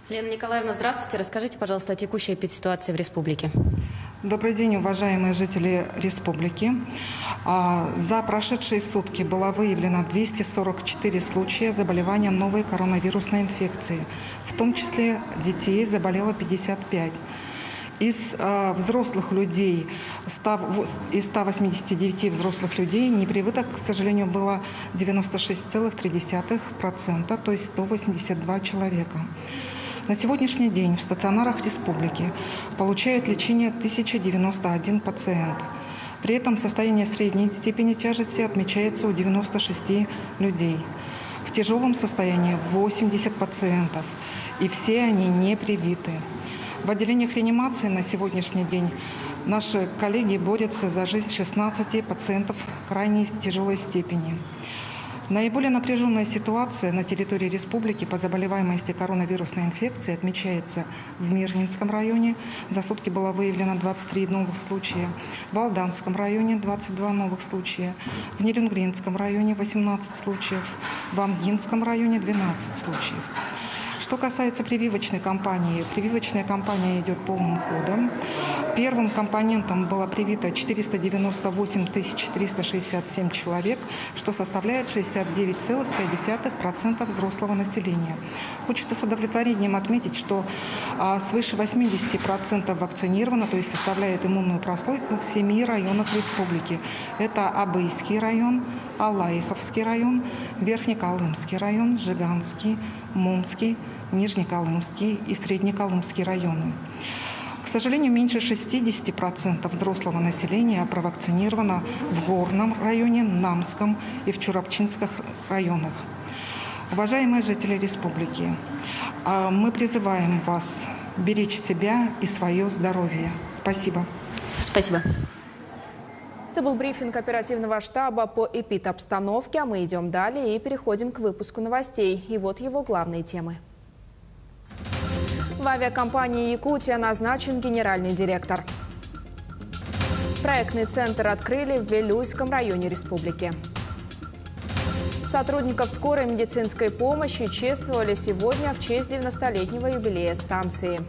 Лена Николаевна, здравствуйте. Расскажите, пожалуйста, о текущей эпидситуации в республике. Добрый день, уважаемые жители республики. За прошедшие сутки было выявлено 244 случая заболевания новой коронавирусной инфекции. В том числе детей заболело 55. Из взрослых людей, из 189 взрослых людей непривитых, к сожалению, было 96,3%, то есть 182 человека. На сегодняшний день в стационарах республики получают лечение 1091 пациент. При этом состояние средней степени тяжести отмечается у 96 людей. В тяжелом состоянии 80 пациентов, и все они не привиты. В отделениях реанимации на сегодняшний день наши коллеги борются за жизнь 16 пациентов крайней тяжелой степени. Наиболее напряженная ситуация на территории республики по заболеваемости коронавирусной инфекцией отмечается в Мирнинском районе. За сутки было выявлено 23 новых случая. В Алданском районе 22 новых случая. В Нерюнгринском районе 18 случаев. В Амгинском районе 12 случаев. Что касается прививочной кампании, прививочная кампания идет полным ходом. Первым компонентом было привито 498 367 человек, что составляет 69,5% взрослого населения. Хочется с удовлетворением отметить, что свыше 80% вакцинировано, то есть составляет иммунную прослойку в 7 районах республики. Это Абыйский район, Алаиховский район, Верхнеколымский район, Жиганский, Мумский, Нижнеколымский и Среднеколымский районы. К сожалению, меньше 60% взрослого населения провакцинировано в Горном районе, Намском и в Чурапчинских районах. Уважаемые жители республики, мы призываем вас беречь себя и свое здоровье. Спасибо. Спасибо. Это был брифинг оперативного штаба по эпидобстановке, а мы идем далее и переходим к выпуску новостей. И вот его главные темы. В авиакомпании «Якутия» назначен генеральный директор. Проектный центр открыли в Вилюйском районе республики. Сотрудников скорой медицинской помощи чествовали сегодня в честь 90-летнего юбилея станции.